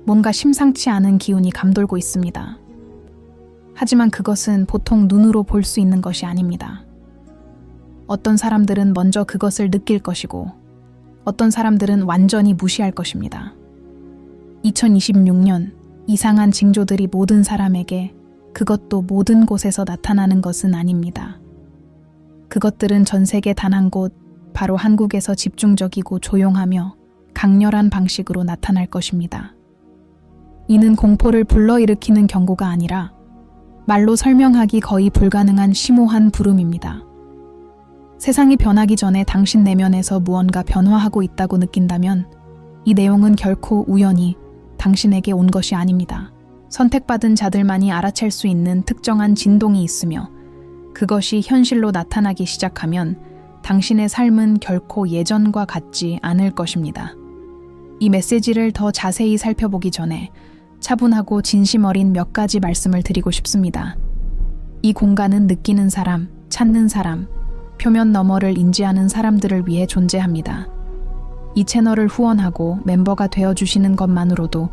뭔가 심상치 않은 기운이 감돌고 있습니다. 하지만 그것은 보통 눈으로 볼 수 있는 것이 아닙니다. 어떤 사람들은 먼저 그것을 느낄 것이고 어떤 사람들은 완전히 무시할 것입니다. 2026년 이상한 징조들이 모든 사람에게 그것도 모든 곳에서 나타나는 것은 아닙니다. 그것들은 전 세계 단 한 곳, 바로 한국에서 집중적이고 조용하며 강렬한 방식으로 나타날 것입니다. 이는 공포를 불러일으키는 경고가 아니라 말로 설명하기 거의 불가능한 심오한 부름입니다. 세상이 변하기 전에 당신 내면에서 무언가 변화하고 있다고 느낀다면 이 내용은 결코 우연히 당신에게 온 것이 아닙니다. 선택받은 자들만이 알아챌 수 있는 특정한 진동이 있으며 그것이 현실로 나타나기 시작하면 당신의 삶은 결코 예전과 같지 않을 것입니다. 이 메시지를 더 자세히 살펴보기 전에 차분하고 진심 어린 몇 가지 말씀을 드리고 싶습니다. 이 공간은 느끼는 사람, 찾는 사람, 표면 너머를 인지하는 사람들을 위해 존재합니다. 이 채널을 후원하고 멤버가 되어주시는 것만으로도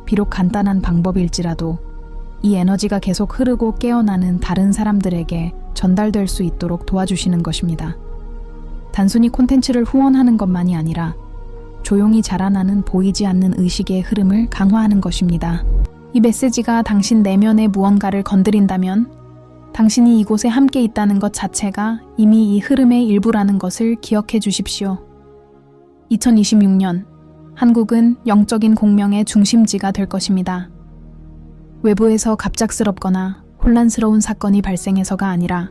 비록 간단한 방법일지라도 이 에너지가 계속 흐르고 깨어나는 다른 사람들에게 전달될 수 있도록 도와주시는 것입니다. 단순히 콘텐츠를 후원하는 것만이 아니라 조용히 자라나는 보이지 않는 의식의 흐름을 강화하는 것입니다. 이 메시지가 당신 내면의 무언가를 건드린다면 당신이 이곳에 함께 있다는 것 자체가 이미 이 흐름의 일부라는 것을 기억해 주십시오. 2026년 한국은 영적인 공명의 중심지가 될 것입니다. 외부에서 갑작스럽거나 혼란스러운 사건이 발생해서가 아니라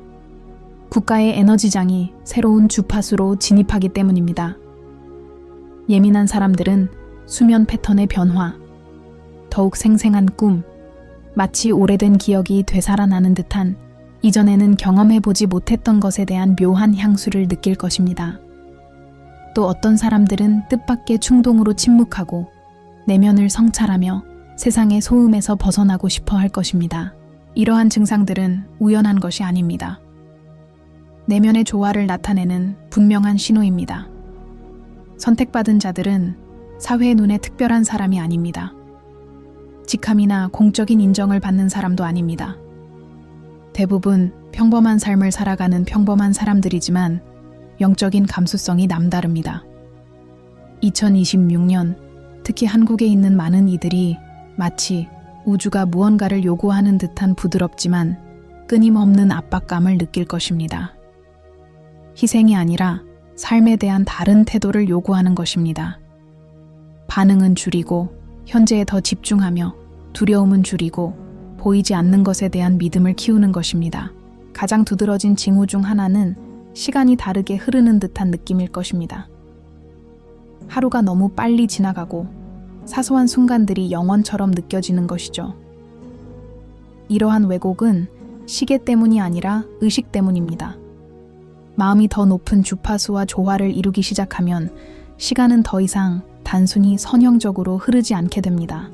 국가의 에너지장이 새로운 주파수로 진입하기 때문입니다. 예민한 사람들은 수면 패턴의 변화, 더욱 생생한 꿈, 마치 오래된 기억이 되살아나는 듯한 이전에는 경험해보지 못했던 것에 대한 묘한 향수를 느낄 것입니다. 또 어떤 사람들은 뜻밖의 충동으로 침묵하고 내면을 성찰하며 세상의 소음에서 벗어나고 싶어 할 것입니다. 이러한 증상들은 우연한 것이 아닙니다. 내면의 조화를 나타내는 분명한 신호입니다. 선택받은 자들은 사회의 눈에 특별한 사람이 아닙니다. 직함이나 공적인 인정을 받는 사람도 아닙니다. 대부분 평범한 삶을 살아가는 평범한 사람들이지만 영적인 감수성이 남다릅니다. 2026년 특히 한국에 있는 많은 이들이 마치 우주가 무언가를 요구하는 듯한 부드럽지만 끊임없는 압박감을 느낄 것입니다. 희생이 아니라 삶에 대한 다른 태도를 요구하는 것입니다. 반응은 줄이고 현재에 더 집중하며 두려움은 줄이고 보이지 않는 것에 대한 믿음을 키우는 것입니다. 가장 두드러진 징후 중 하나는 시간이 다르게 흐르는 듯한 느낌일 것입니다. 하루가 너무 빨리 지나가고 사소한 순간들이 영원처럼 느껴지는 것이죠. 이러한 왜곡은 시계 때문이 아니라 의식 때문입니다. 마음이 더 높은 주파수와 조화를 이루기 시작하면 시간은 더 이상 단순히 선형적으로 흐르지 않게 됩니다.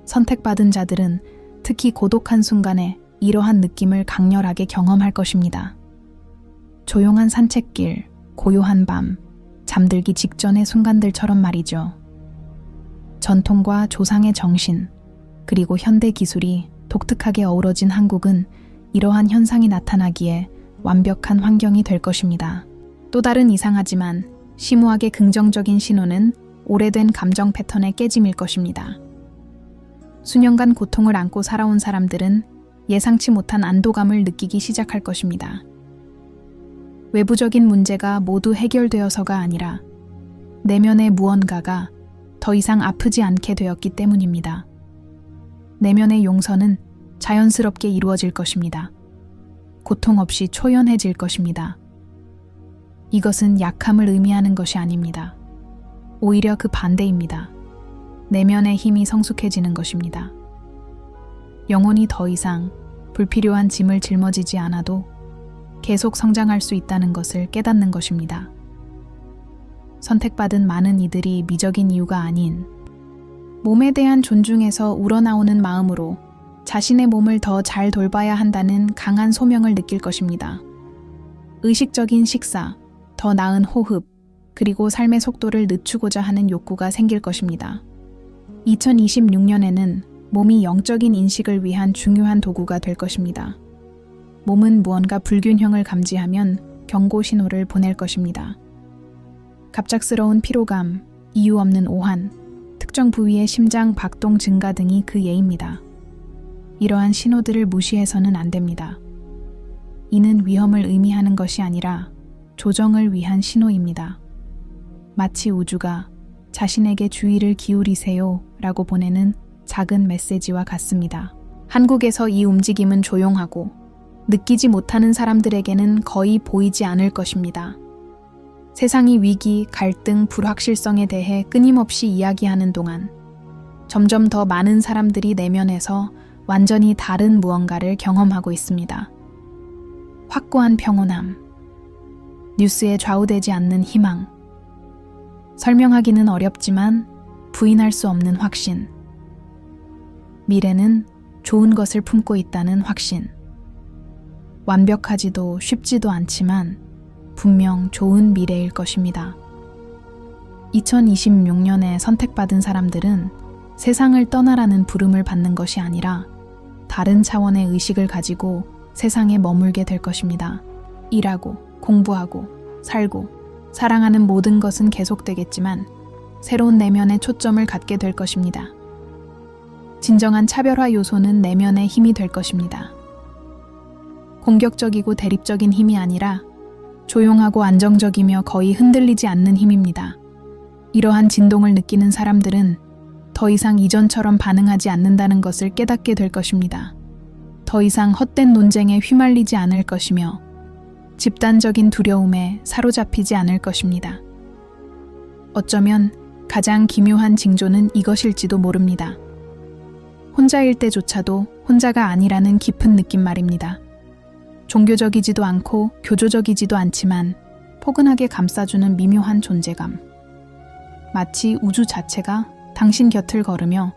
선택받은 자들은 특히 고독한 순간에 이러한 느낌을 강렬하게 경험할 것입니다. 조용한 산책길, 고요한 밤, 잠들기 직전의 순간들처럼 말이죠. 전통과 조상의 정신, 그리고 현대 기술이 독특하게 어우러진 한국은 이러한 현상이 나타나기에 완벽한 환경이 될 것입니다. 또 다른 이상하지만 심오하게 긍정적인 신호는 오래된 감정 패턴의 깨짐일 것입니다. 수년간 고통을 안고 살아온 사람들은 예상치 못한 안도감을 느끼기 시작할 것입니다. 외부적인 문제가 모두 해결되어서가 아니라 내면의 무언가가 더 이상 아프지 않게 되었기 때문입니다. 내면의 용서는 자연스럽게 이루어질 것입니다. 고통 없이 초연해질 것입니다. 이것은 약함을 의미하는 것이 아닙니다. 오히려 그 반대입니다. 내면의 힘이 성숙해지는 것입니다. 영혼이 더 이상 불필요한 짐을 짊어지지 않아도 계속 성장할 수 있다는 것을 깨닫는 것입니다. 선택받은 많은 이들이 미적인 이유가 아닌 몸에 대한 존중에서 우러나오는 마음으로 자신의 몸을 더 잘 돌봐야 한다는 강한 소명을 느낄 것입니다. 의식적인 식사, 더 나은 호흡, 그리고 삶의 속도를 늦추고자 하는 욕구가 생길 것입니다. 2026년에는 몸이 영적인 인식을 위한 중요한 도구가 될 것입니다. 몸은 무언가 불균형을 감지하면 경고 신호를 보낼 것입니다. 갑작스러운 피로감, 이유 없는 오한, 특정 부위의 심장 박동 증가 등이 그 예입니다. 이러한 신호들을 무시해서는 안 됩니다. 이는 위험을 의미하는 것이 아니라 조정을 위한 신호입니다. 마치 우주가 자신에게 주의를 기울이세요 라고 보내는 작은 메시지와 같습니다. 한국에서 이 움직임은 조용하고 느끼지 못하는 사람들에게는 거의 보이지 않을 것입니다. 세상이 위기, 갈등, 불확실성에 대해 끊임없이 이야기하는 동안 점점 더 많은 사람들이 내면에서 완전히 다른 무언가를 경험하고 있습니다. 확고한 평온함, 뉴스에 좌우되지 않는 희망, 설명하기는 어렵지만 부인할 수 없는 확신, 미래는 좋은 것을 품고 있다는 확신. 완벽하지도 쉽지도 않지만 분명 좋은 미래일 것입니다. 2026년에 선택받은 사람들은 세상을 떠나라는 부름을 받는 것이 아니라 다른 차원의 의식을 가지고 세상에 머물게 될 것입니다. 일하고, 공부하고, 살고, 사랑하는 모든 것은 계속되겠지만 새로운 내면의 초점을 갖게 될 것입니다. 진정한 차별화 요소는 내면의 힘이 될 것입니다. 공격적이고 대립적인 힘이 아니라 조용하고 안정적이며 거의 흔들리지 않는 힘입니다. 이러한 진동을 느끼는 사람들은 더 이상 이전처럼 반응하지 않는다는 것을 깨닫게 될 것입니다. 더 이상 헛된 논쟁에 휘말리지 않을 것이며 집단적인 두려움에 사로잡히지 않을 것입니다. 어쩌면 가장 기묘한 징조는 이것일지도 모릅니다. 혼자일 때조차도 혼자가 아니라는 깊은 느낌 말입니다. 종교적이지도 않고 교조적이지도 않지만 포근하게 감싸주는 미묘한 존재감. 마치 우주 자체가 당신 곁을 걸으며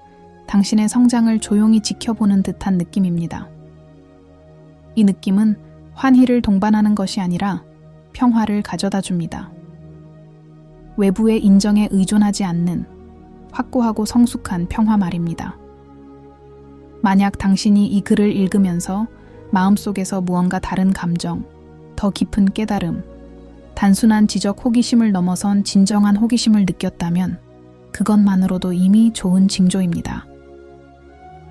당신의 성장을 조용히 지켜보는 듯한 느낌입니다. 이 느낌은 환희를 동반하는 것이 아니라 평화를 가져다 줍니다. 외부의 인정에 의존하지 않는 확고하고 성숙한 평화 말입니다. 만약 당신이 이 글을 읽으면서 마음속에서 무언가 다른 감정, 더 깊은 깨달음, 단순한 지적 호기심을 넘어선 진정한 호기심을 느꼈다면 그것만으로도 이미 좋은 징조입니다.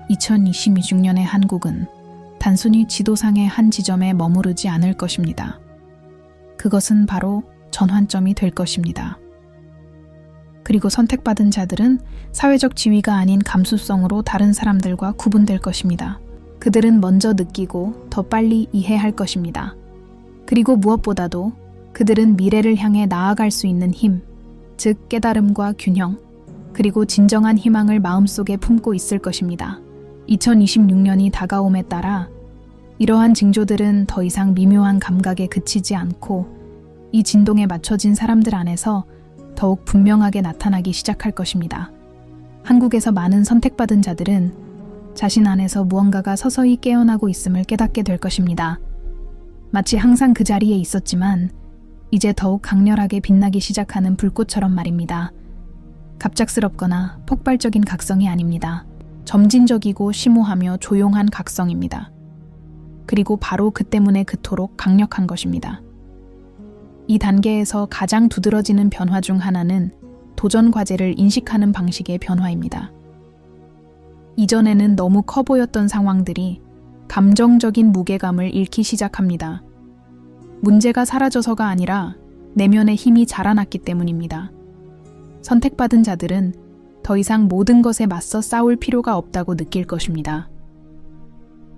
2026년의 한국은 단순히 지도상의 한 지점에 머무르지 않을 것입니다. 그것은 바로 전환점이 될 것입니다. 그리고 선택받은 자들은 사회적 지위가 아닌 감수성으로 다른 사람들과 구분될 것입니다. 그들은 먼저 느끼고 더 빨리 이해할 것입니다. 그리고 무엇보다도 그들은 미래를 향해 나아갈 수 있는 힘, 즉 깨달음과 균형, 그리고 진정한 희망을 마음속에 품고 있을 것입니다. 2026년이 다가옴에 따라 이러한 징조들은 더 이상 미묘한 감각에 그치지 않고 이 진동에 맞춰진 사람들 안에서 더욱 분명하게 나타나기 시작할 것입니다. 한국에서 많은 선택받은 자들은 자신 안에서 무언가가 서서히 깨어나고 있음을 깨닫게 될 것입니다. 마치 항상 그 자리에 있었지만 이제 더욱 강렬하게 빛나기 시작하는 불꽃처럼 말입니다. 갑작스럽거나 폭발적인 각성이 아닙니다. 점진적이고 심오하며 조용한 각성입니다. 그리고 바로 그 때문에 그토록 강력한 것입니다. 이 단계에서 가장 두드러지는 변화 중 하나는 도전 과제를 인식하는 방식의 변화입니다. 이전에는 너무 커 보였던 상황들이 감정적인 무게감을 잃기 시작합니다. 문제가 사라져서가 아니라 내면의 힘이 자라났기 때문입니다. 선택받은 자들은 더 이상 모든 것에 맞서 싸울 필요가 없다고 느낄 것입니다.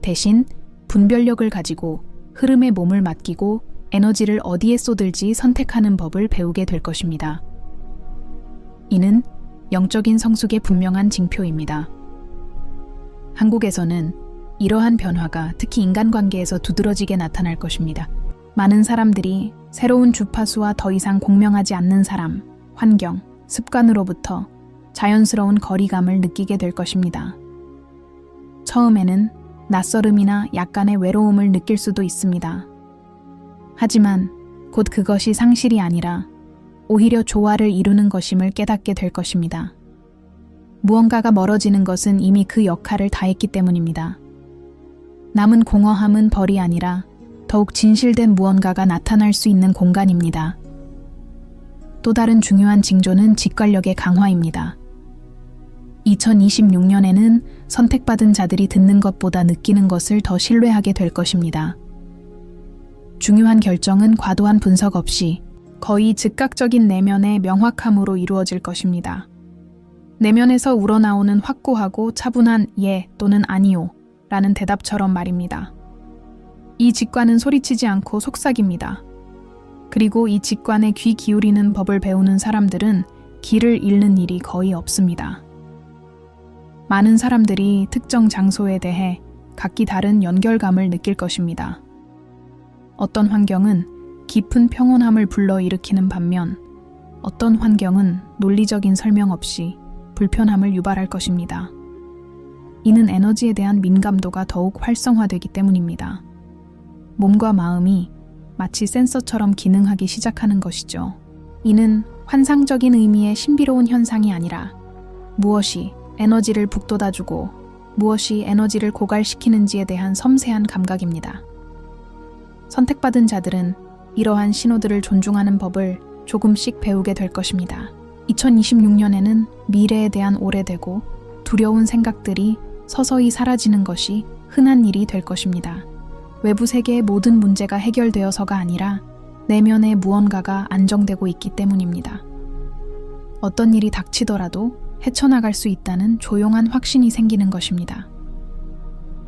대신 분별력을 가지고 흐름에 몸을 맡기고 에너지를 어디에 쏟을지 선택하는 법을 배우게 될 것입니다. 이는 영적인 성숙의 분명한 징표입니다. 한국에서는 이러한 변화가 특히 인간관계에서 두드러지게 나타날 것입니다. 많은 사람들이 새로운 주파수와 더 이상 공명하지 않는 사람, 환경, 습관으로부터 자연스러운 거리감을 느끼게 될 것입니다. 처음에는 낯설음이나 약간의 외로움을 느낄 수도 있습니다. 하지만 곧 그것이 상실이 아니라 오히려 조화를 이루는 것임을 깨닫게 될 것입니다. 무언가가 멀어지는 것은 이미 그 역할을 다했기 때문입니다. 남은 공허함은 벌이 아니라 더욱 진실된 무언가가 나타날 수 있는 공간입니다. 또 다른 중요한 징조는 직관력의 강화입니다. 2026년에는 선택받은 자들이 듣는 것보다 느끼는 것을 더 신뢰하게 될 것입니다. 중요한 결정은 과도한 분석 없이 거의 즉각적인 내면의 명확함으로 이루어질 것입니다. 내면에서 우러나오는 확고하고 차분한 예 또는 아니요 라는 대답처럼 말입니다. 이 직관은 소리치지 않고 속삭입니다. 그리고 이 직관에 귀 기울이는 법을 배우는 사람들은 길을 잃는 일이 거의 없습니다. 많은 사람들이 특정 장소에 대해 각기 다른 연결감을 느낄 것입니다. 어떤 환경은 깊은 평온함을 불러일으키는 반면 어떤 환경은 논리적인 설명 없이 불편함을 유발할 것입니다. 이는 에너지에 대한 민감도가 더욱 활성화되기 때문입니다. 몸과 마음이 마치 센서처럼 기능하기 시작하는 것이죠. 이는 환상적인 의미의 신비로운 현상이 아니라 무엇이 에너지를 북돋아주고 무엇이 에너지를 고갈시키는지에 대한 섬세한 감각입니다. 선택받은 자들은 이러한 신호들을 존중하는 법을 조금씩 배우게 될 것입니다. 2026년에는 미래에 대한 오래되고 두려운 생각들이 서서히 사라지는 것이 흔한 일이 될 것입니다. 외부 세계의 모든 문제가 해결되어서가 아니라 내면의 무언가가 안정되고 있기 때문입니다. 어떤 일이 닥치더라도 헤쳐나갈 수 있다는 조용한 확신이 생기는 것입니다.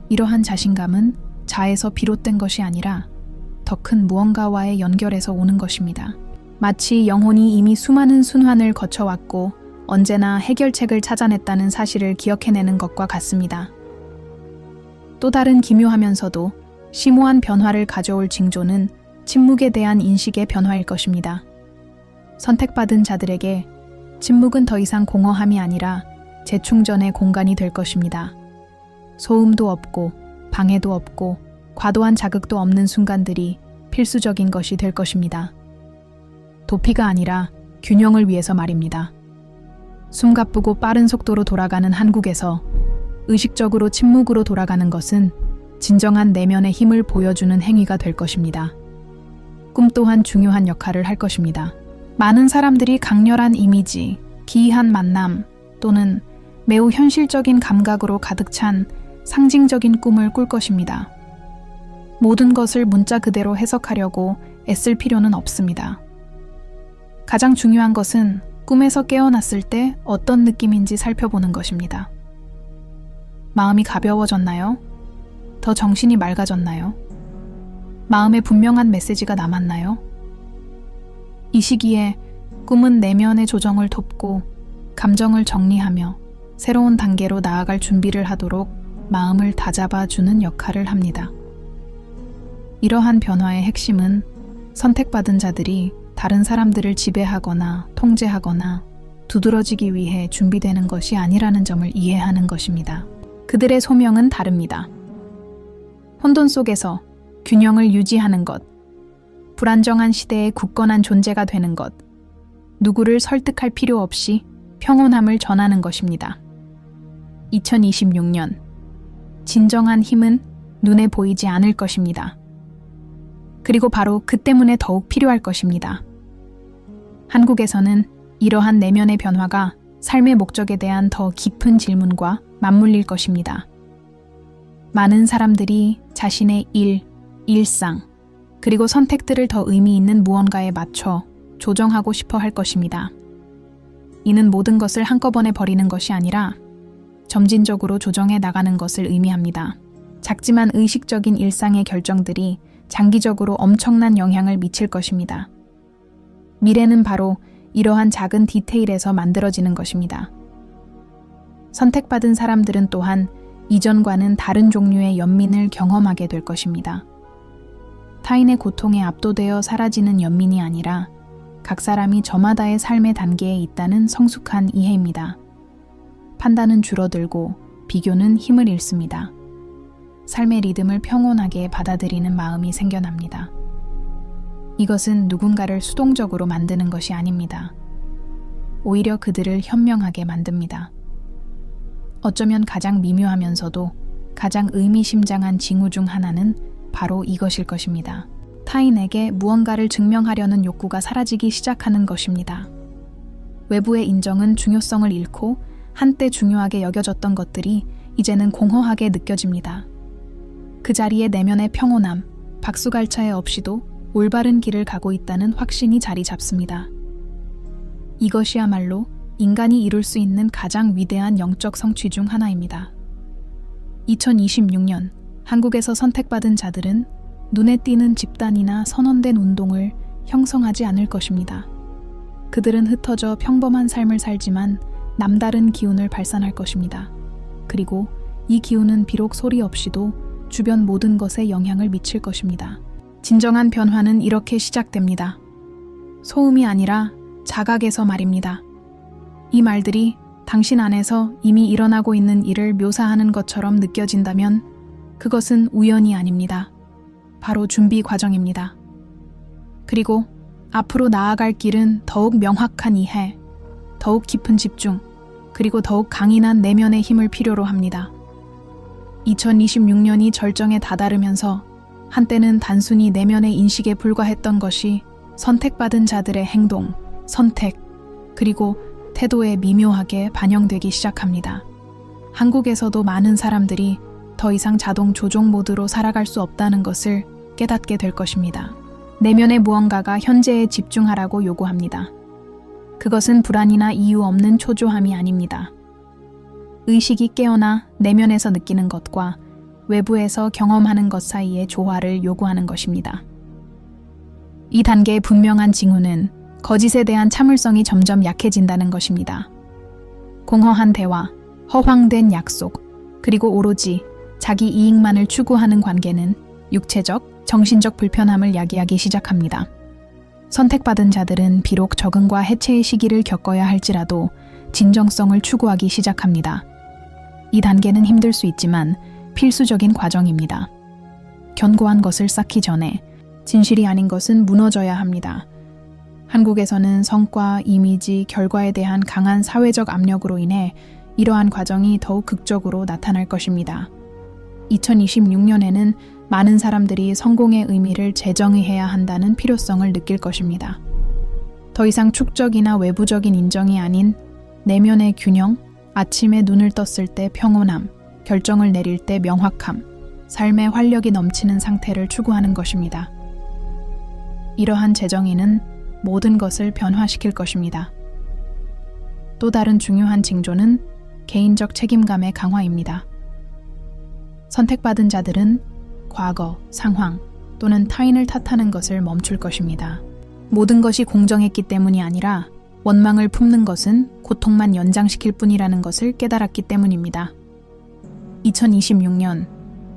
이러한 자신감은 자에서 비롯된 것이 아니라 더 큰 무언가와의 연결에서 오는 것입니다. 마치 영혼이 이미 수많은 순환을 거쳐왔고 언제나 해결책을 찾아냈다는 사실을 기억해내는 것과 같습니다. 또 다른 기묘하면서도 심오한 변화를 가져올 징조는 침묵에 대한 인식의 변화일 것입니다. 선택받은 자들에게 침묵은 더 이상 공허함이 아니라 재충전의 공간이 될 것입니다. 소음도 없고 방해도 없고 과도한 자극도 없는 순간들이 필수적인 것이 될 것입니다. 도피가 아니라 균형을 위해서 말입니다. 숨가쁘고 빠른 속도로 돌아가는 한국에서 의식적으로 침묵으로 돌아가는 것은 진정한 내면의 힘을 보여주는 행위가 될 것입니다. 꿈 또한 중요한 역할을 할 것입니다. 많은 사람들이 강렬한 이미지, 기이한 만남 또는 매우 현실적인 감각으로 가득 찬 상징적인 꿈을 꿀 것입니다. 모든 것을 문자 그대로 해석하려고 애쓸 필요는 없습니다. 가장 중요한 것은 꿈에서 깨어났을 때 어떤 느낌인지 살펴보는 것입니다. 마음이 가벼워졌나요? 더 정신이 맑아졌나요? 마음에 분명한 메시지가 남았나요? 이 시기에 꿈은 내면의 조정을 돕고 감정을 정리하며 새로운 단계로 나아갈 준비를 하도록 마음을 다잡아주는 역할을 합니다. 이러한 변화의 핵심은 선택받은 자들이 다른 사람들을 지배하거나 통제하거나 두드러지기 위해 준비되는 것이 아니라는 점을 이해하는 것입니다. 그들의 소명은 다릅니다. 혼돈 속에서 균형을 유지하는 것, 불안정한 시대에 굳건한 존재가 되는 것, 누구를 설득할 필요 없이 평온함을 전하는 것입니다. 2026년, 진정한 힘은 눈에 보이지 않을 것입니다. 그리고 바로 그 때문에 더욱 필요할 것입니다. 한국에서는 이러한 내면의 변화가 삶의 목적에 대한 더 깊은 질문과 맞물릴 것입니다. 많은 사람들이 자신의 일, 일상, 그리고 선택들을 더 의미 있는 무언가에 맞춰 조정하고 싶어 할 것입니다. 이는 모든 것을 한꺼번에 버리는 것이 아니라 점진적으로 조정해 나가는 것을 의미합니다. 작지만 의식적인 일상의 결정들이 장기적으로 엄청난 영향을 미칠 것입니다. 미래는 바로 이러한 작은 디테일에서 만들어지는 것입니다. 선택받은 사람들은 또한 이전과는 다른 종류의 연민을 경험하게 될 것입니다. 타인의 고통에 압도되어 사라지는 연민이 아니라 각 사람이 저마다의 삶의 단계에 있다는 성숙한 이해입니다. 판단은 줄어들고 비교는 힘을 잃습니다. 삶의 리듬을 평온하게 받아들이는 마음이 생겨납니다. 이것은 누군가를 수동적으로 만드는 것이 아닙니다. 오히려 그들을 현명하게 만듭니다. 어쩌면 가장 미묘하면서도 가장 의미심장한 징후 중 하나는 바로 이것일 것입니다. 타인에게 무언가를 증명하려는 욕구가 사라지기 시작하는 것입니다. 외부의 인정은 중요성을 잃고 한때 중요하게 여겨졌던 것들이 이제는 공허하게 느껴집니다. 그 자리에 내면의 평온함, 박수갈차에 없이도 올바른 길을 가고 있다는 확신이 자리 잡습니다. 이것이야말로 인간이 이룰 수 있는 가장 위대한 영적 성취 중 하나입니다. 2026년 한국에서 선택받은 자들은 눈에 띄는 집단이나 선언된 운동을 형성하지 않을 것입니다. 그들은 흩어져 평범한 삶을 살지만 남다른 기운을 발산할 것입니다. 그리고 이 기운은 비록 소리 없이도 주변 모든 것에 영향을 미칠 것입니다. 진정한 변화는 이렇게 시작됩니다. 소음이 아니라 자각에서 말입니다. 이 말들이 당신 안에서 이미 일어나고 있는 일을 묘사하는 것처럼 느껴진다면 그것은 우연이 아닙니다. 바로 준비 과정입니다. 그리고 앞으로 나아갈 길은 더욱 명확한 이해, 더욱 깊은 집중, 그리고 더욱 강인한 내면의 힘을 필요로 합니다. 2026년이 절정에 다다르면서 한때는 단순히 내면의 인식에 불과했던 것이 선택받은 자들의 행동, 선택, 그리고 태도에 미묘하게 반영되기 시작합니다. 한국에서도 많은 사람들이 더 이상 자동 조종 모드로 살아갈 수 없다는 것을 깨닫게 될 것입니다. 내면의 무언가가 현재에 집중하라고 요구합니다. 그것은 불안이나 이유 없는 초조함이 아닙니다. 의식이 깨어나 내면에서 느끼는 것과 외부에서 경험하는 것 사이의 조화를 요구하는 것입니다. 이 단계의 분명한 징후는 거짓에 대한 참을성이 점점 약해진다는 것입니다. 공허한 대화, 허황된 약속, 그리고 오로지 자기 이익만을 추구하는 관계는 육체적, 정신적 불편함을 야기하기 시작합니다. 선택받은 자들은 비록 적응과 해체의 시기를 겪어야 할지라도 진정성을 추구하기 시작합니다. 이 단계는 힘들 수 있지만 필수적인 과정입니다. 견고한 것을 쌓기 전에 진실이 아닌 것은 무너져야 합니다. 한국에서는 성과, 이미지, 결과에 대한 강한 사회적 압력으로 인해 이러한 과정이 더욱 극적으로 나타날 것입니다. 2026년에는 많은 사람들이 성공의 의미를 재정의해야 한다는 필요성을 느낄 것입니다. 더 이상 축적이나 외부적인 인정이 아닌 내면의 균형, 아침에 눈을 떴을 때 평온함, 결정을 내릴 때 명확함, 삶의 활력이 넘치는 상태를 추구하는 것입니다. 이러한 재정의는 모든 것을 변화시킬 것입니다. 또 다른 중요한 징조는 개인적 책임감의 강화입니다. 선택받은 자들은 과거, 상황 또는 타인을 탓하는 것을 멈출 것입니다. 모든 것이 공정했기 때문이 아니라 원망을 품는 것은 고통만 연장시킬 뿐이라는 것을 깨달았기 때문입니다. 2026년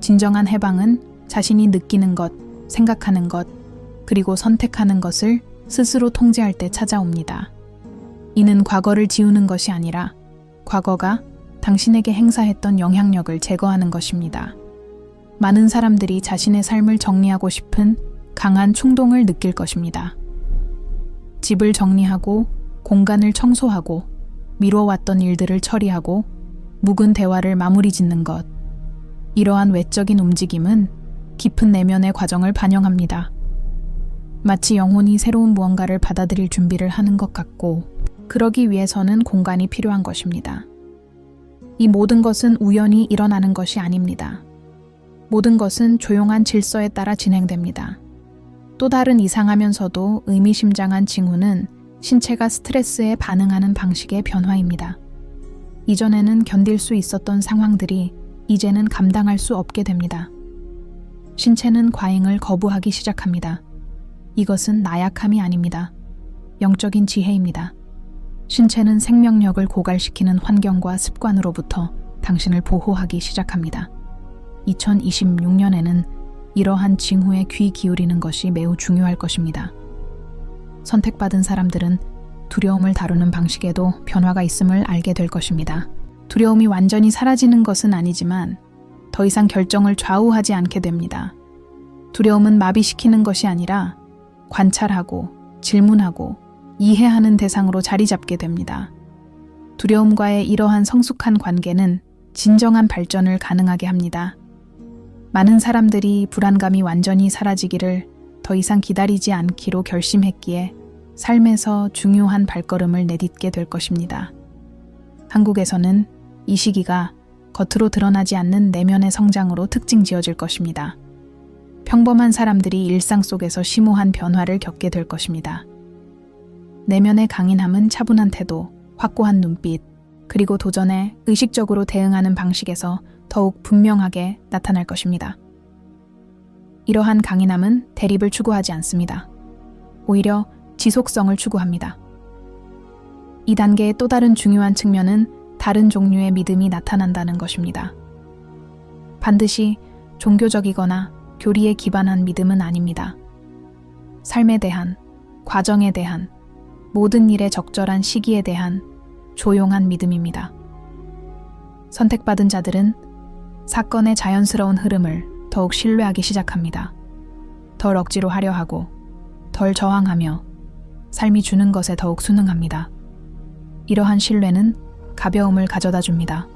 진정한 해방은 자신이 느끼는 것, 생각하는 것, 그리고 선택하는 것을 스스로 통제할 때 찾아옵니다. 이는 과거를 지우는 것이 아니라 과거가 당신에게 행사했던 영향력을 제거하는 것입니다. 많은 사람들이 자신의 삶을 정리하고 싶은 강한 충동을 느낄 것입니다. 집을 정리하고 공간을 청소하고 미뤄왔던 일들을 처리하고 묵은 대화를 마무리 짓는 것. 이러한 외적인 움직임은 깊은 내면의 과정을 반영합니다. 마치 영혼이 새로운 무언가를 받아들일 준비를 하는 것 같고, 그러기 위해서는 공간이 필요한 것입니다. 이 모든 것은 우연히 일어나는 것이 아닙니다. 모든 것은 조용한 질서에 따라 진행됩니다. 또 다른 이상하면서도 의미심장한 징후는 신체가 스트레스에 반응하는 방식의 변화입니다. 이전에는 견딜 수 있었던 상황들이 이제는 감당할 수 없게 됩니다. 신체는 과잉을 거부하기 시작합니다. 이것은 나약함이 아닙니다. 영적인 지혜입니다. 신체는 생명력을 고갈시키는 환경과 습관으로부터 당신을 보호하기 시작합니다. 2026년에는 이러한 징후에 귀 기울이는 것이 매우 중요할 것입니다. 선택받은 사람들은 두려움을 다루는 방식에도 변화가 있음을 알게 될 것입니다. 두려움이 완전히 사라지는 것은 아니지만 더 이상 결정을 좌우하지 않게 됩니다. 두려움은 마비시키는 것이 아니라 관찰하고 질문하고 이해하는 대상으로 자리 잡게 됩니다. 두려움과의 이러한 성숙한 관계는 진정한 발전을 가능하게 합니다. 많은 사람들이 불안감이 완전히 사라지기를 더 이상 기다리지 않기로 결심했기에 삶에서 중요한 발걸음을 내딛게 될 것입니다. 한국에서는 이 시기가 겉으로 드러나지 않는 내면의 성장으로 특징 지어질 것입니다. 평범한 사람들이 일상 속에서 심오한 변화를 겪게 될 것입니다. 내면의 강인함은 차분한 태도, 확고한 눈빛, 그리고 도전에 의식적으로 대응하는 방식에서 더욱 분명하게 나타날 것입니다. 이러한 강인함은 대립을 추구하지 않습니다. 오히려 지속성을 추구합니다. 이 단계의 또 다른 중요한 측면은 다른 종류의 믿음이 나타난다는 것입니다. 반드시 종교적이거나 교리에 기반한 믿음은 아닙니다. 삶에 대한, 과정에 대한, 모든 일의 적절한 시기에 대한 조용한 믿음입니다. 선택받은 자들은 사건의 자연스러운 흐름을 더욱 신뢰하기 시작합니다. 덜 억지로 하려 하고, 덜 저항하며 삶이 주는 것에 더욱 순응합니다. 이러한 신뢰는 가벼움을 가져다 줍니다.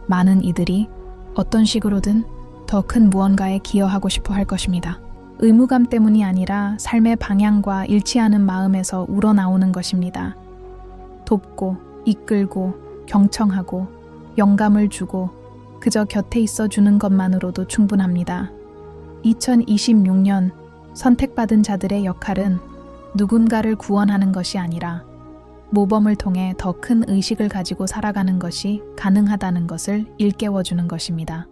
많은 이들이 어떤 식으로든 더 큰 무언가에 기여하고 싶어 할 것입니다. 의무감 때문이 아니라 삶의 방향과 일치하는 마음에서 우러나오는 것입니다. 돕고, 이끌고, 경청하고, 영감을 주고, 그저 곁에 있어 주는 것만으로도 충분합니다. 2026년 선택받은 자들의 역할은 누군가를 구원하는 것이 아니라 모범을 통해 더 큰 의식을 가지고 살아가는 것이 가능하다는 것을 일깨워주는 것입니다.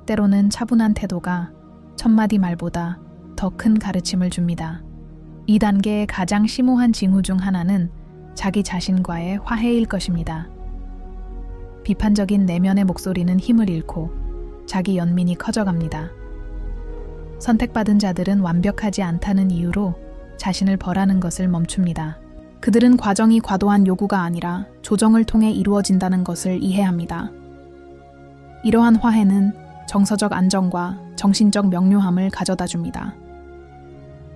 때로는 차분한 태도가 천마디 말보다 더 큰 가르침을 줍니다. 이 단계의 가장 심오한 징후 중 하나는 자기 자신과의 화해일 것입니다. 비판적인 내면의 목소리는 힘을 잃고 자기 연민이 커져갑니다. 선택받은 자들은 완벽하지 않다는 이유로 자신을 벌하는 것을 멈춥니다. 그들은 과정이 과도한 요구가 아니라 조정을 통해 이루어진다는 것을 이해합니다. 이러한 화해는 정서적 안정과 정신적 명료함을 가져다 줍니다.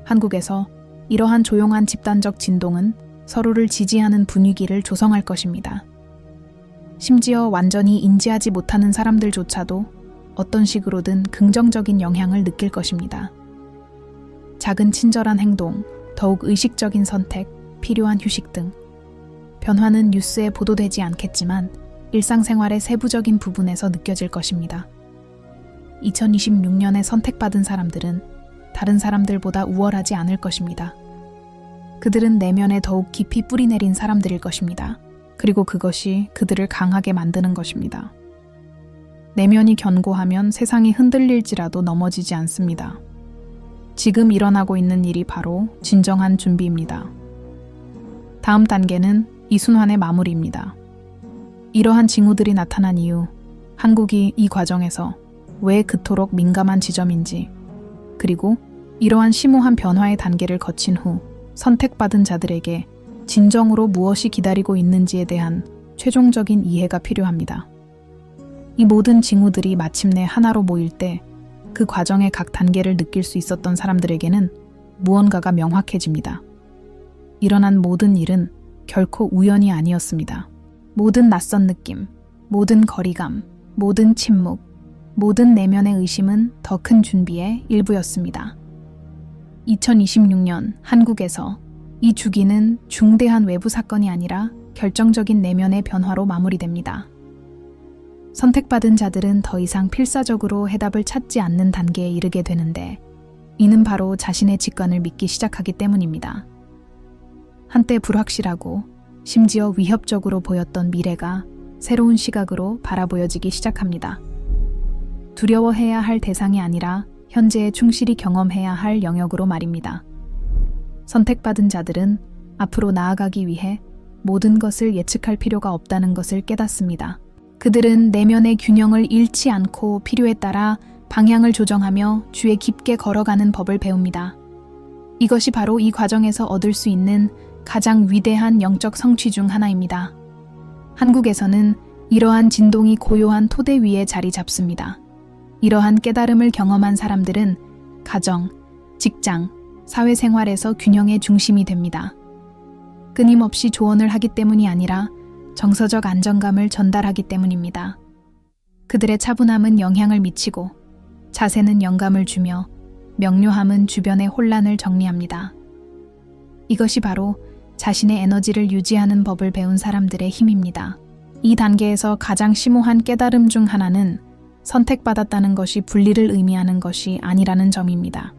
한국에서 이러한 조용한 집단적 진동은 서로를 지지하는 분위기를 조성할 것입니다. 심지어 완전히 인지하지 못하는 사람들조차도 어떤 식으로든 긍정적인 영향을 느낄 것입니다. 작은 친절한 행동, 더욱 의식적인 선택, 필요한 휴식 등 변화는 뉴스에 보도되지 않겠지만 일상생활의 세부적인 부분에서 느껴질 것입니다. 2026년에 선택받은 사람들은 다른 사람들보다 우월하지 않을 것입니다. 그들은 내면에 더욱 깊이 뿌리내린 사람들일 것입니다. 그리고 그것이 그들을 강하게 만드는 것입니다. 내면이 견고하면 세상이 흔들릴지라도 넘어지지 않습니다. 지금 일어나고 있는 일이 바로 진정한 준비입니다. 다음 단계는 이 순환의 마무리입니다. 이러한 징후들이 나타난 이후 한국이 이 과정에서 왜 그토록 민감한 지점인지, 그리고 이러한 심오한 변화의 단계를 거친 후 선택받은 자들에게 진정으로 무엇이 기다리고 있는지에 대한 최종적인 이해가 필요합니다. 이 모든 징후들이 마침내 하나로 모일 때 그 과정의 각 단계를 느낄 수 있었던 사람들에게는 무언가가 명확해집니다. 일어난 모든 일은 결코 우연이 아니었습니다. 모든 낯선 느낌, 모든 거리감, 모든 침묵, 모든 내면의 의심은 더 큰 준비의 일부였습니다. 2026년 한국에서 이 주기는 중대한 외부 사건이 아니라 결정적인 내면의 변화로 마무리됩니다. 선택받은 자들은 더 이상 필사적으로 해답을 찾지 않는 단계에 이르게 되는데, 이는 바로 자신의 직관을 믿기 시작하기 때문입니다. 한때 불확실하고 심지어 위협적으로 보였던 미래가 새로운 시각으로 바라보여지기 시작합니다. 두려워해야 할 대상이 아니라 현재에 충실히 경험해야 할 영역으로 말입니다. 선택받은 자들은 앞으로 나아가기 위해 모든 것을 예측할 필요가 없다는 것을 깨닫습니다. 그들은 내면의 균형을 잃지 않고 필요에 따라 방향을 조정하며 주에 깊게 걸어가는 법을 배웁니다. 이것이 바로 이 과정에서 얻을 수 있는 가장 위대한 영적 성취 중 하나입니다. 한국에서는 이러한 진동이 고요한 토대 위에 자리 잡습니다. 이러한 깨달음을 경험한 사람들은 가정, 직장, 사회생활에서 균형의 중심이 됩니다. 끊임없이 조언을 하기 때문이 아니라 정서적 안정감을 전달하기 때문입니다. 그들의 차분함은 영향을 미치고 자세는 영감을 주며 명료함은 주변의 혼란을 정리합니다. 이것이 바로 자신의 에너지를 유지하는 법을 배운 사람들의 힘입니다. 이 단계에서 가장 심오한 깨달음 중 하나는 선택받았다는 것이 분리를 의미하는 것이 아니라는 점입니다.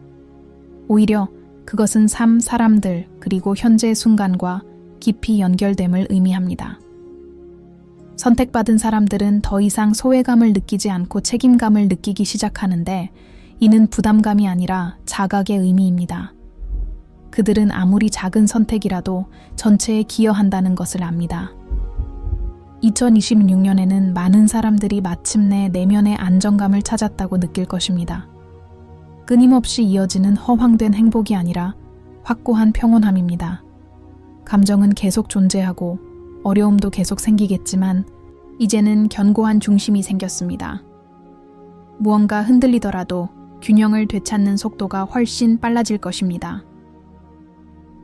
오히려 그것은 삶, 사람들, 그리고 현재의 순간과 깊이 연결됨을 의미합니다. 선택받은 사람들은 더 이상 소외감을 느끼지 않고 책임감을 느끼기 시작하는데 이는 부담감이 아니라 자각의 의미입니다. 그들은 아무리 작은 선택이라도 전체에 기여한다는 것을 압니다. 2026년에는 많은 사람들이 마침내 내면의 안정감을 찾았다고 느낄 것입니다. 끊임없이 이어지는 허황된 행복이 아니라 확고한 평온함입니다. 감정은 계속 존재하고 어려움도 계속 생기겠지만 이제는 견고한 중심이 생겼습니다. 무언가 흔들리더라도 균형을 되찾는 속도가 훨씬 빨라질 것입니다.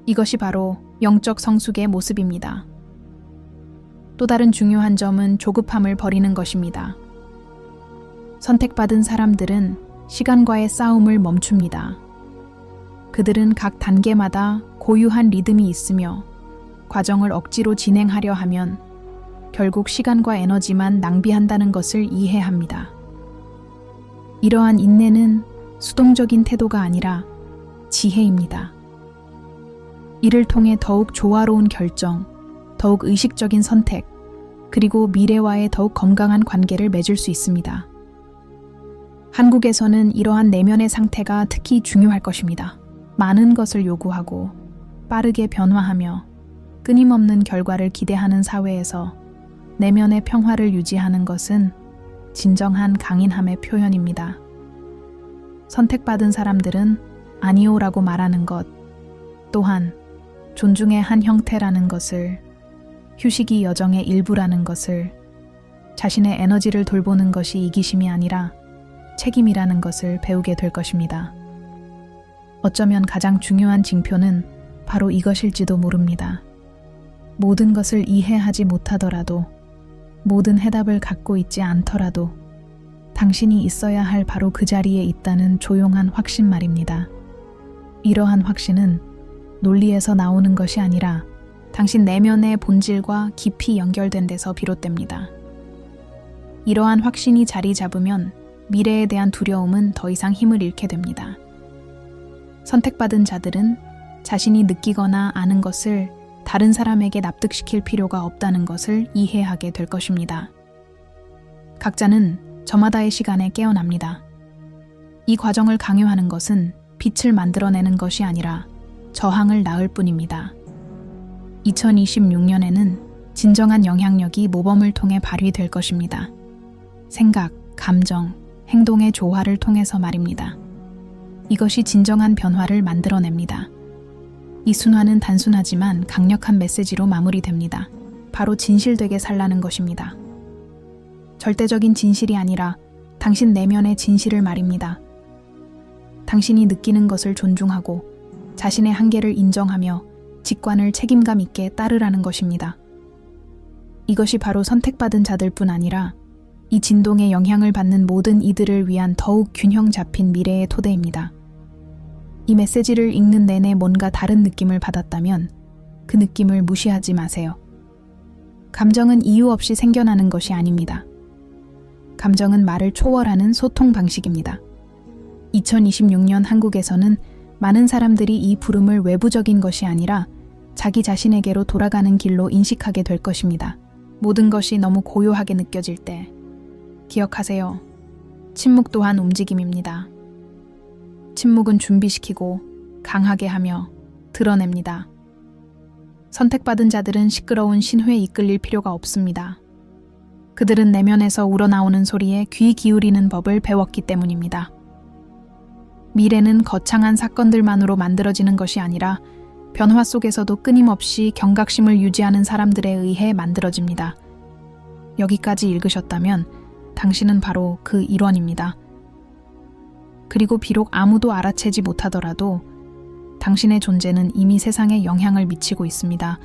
이것이 바로 영적 성숙의 모습입니다. 또 다른 중요한 점은 조급함을 버리는 것입니다. 선택받은 사람들은 시간과의 싸움을 멈춥니다. 그들은 각 단계마다 고유한 리듬이 있으며 과정을 억지로 진행하려 하면 결국 시간과 에너지만 낭비한다는 것을 이해합니다. 이러한 인내는 수동적인 태도가 아니라 지혜입니다. 이를 통해 더욱 조화로운 결정, 더욱 의식적인 선택, 그리고 미래와의 더욱 건강한 관계를 맺을 수 있습니다. 한국에서는 이러한 내면의 상태가 특히 중요할 것입니다. 많은 것을 요구하고 빠르게 변화하며 끊임없는 결과를 기대하는 사회에서 내면의 평화를 유지하는 것은 진정한 강인함의 표현입니다. 선택받은 사람들은 아니오라고 말하는 것 또한 존중의 한 형태라는 것을, 휴식이 여정의 일부라는 것을, 자신의 에너지를 돌보는 것이 이기심이 아니라 책임이라는 것을 배우게 될 것입니다. 어쩌면 가장 중요한 징표는 바로 이것일지도 모릅니다. 모든 것을 이해하지 못하더라도, 모든 해답을 갖고 있지 않더라도 당신이 있어야 할 바로 그 자리에 있다는 조용한 확신 말입니다. 이러한 확신은 논리에서 나오는 것이 아니라 당신 내면의 본질과 깊이 연결된 데서 비롯됩니다. 이러한 확신이 자리 잡으면 미래에 대한 두려움은 더 이상 힘을 잃게 됩니다. 선택받은 자들은 자신이 느끼거나 아는 것을 다른 사람에게 납득시킬 필요가 없다는 것을 이해하게 될 것입니다. 각자는 저마다의 시간에 깨어납니다. 이 과정을 강요하는 것은 빛을 만들어내는 것이 아니라 저항을 낳을 뿐입니다. 2026년에는 진정한 영향력이 모범을 통해 발휘될 것입니다. 생각, 감정, 행동의 조화를 통해서 말입니다. 이것이 진정한 변화를 만들어냅니다. 이 순환은 단순하지만 강력한 메시지로 마무리됩니다. 바로 진실되게 살라는 것입니다. 절대적인 진실이 아니라 당신 내면의 진실을 말입니다. 당신이 느끼는 것을 존중하고 자신의 한계를 인정하며 직관을 책임감 있게 따르라는 것입니다. 이것이 바로 선택받은 자들뿐 아니라 이 진동에 영향을 받는 모든 이들을 위한 더욱 균형 잡힌 미래의 토대입니다. 이 메시지를 읽는 내내 뭔가 다른 느낌을 받았다면 그 느낌을 무시하지 마세요. 감정은 이유 없이 생겨나는 것이 아닙니다. 감정은 말을 초월하는 소통 방식입니다. 2026년 한국에서는 많은 사람들이 이 부름을 외부적인 것이 아니라 자기 자신에게로 돌아가는 길로 인식하게 될 것입니다. 모든 것이 너무 고요하게 느껴질 때 기억하세요. 침묵 또한 움직임입니다. 침묵은 준비시키고 강하게 하며 드러냅니다. 선택받은 자들은 시끄러운 신호에 이끌릴 필요가 없습니다. 그들은 내면에서 우러나오는 소리에 귀 기울이는 법을 배웠기 때문입니다. 미래는 거창한 사건들만으로 만들어지는 것이 아니라 변화 속에서도 끊임없이 경각심을 유지하는 사람들에 의해 만들어집니다. 여기까지 읽으셨다면 당신은 바로 그 일원입니다. 그리고 비록 아무도 알아채지 못하더라도 당신의 존재는 이미 세상에 영향을 미치고 있습니다.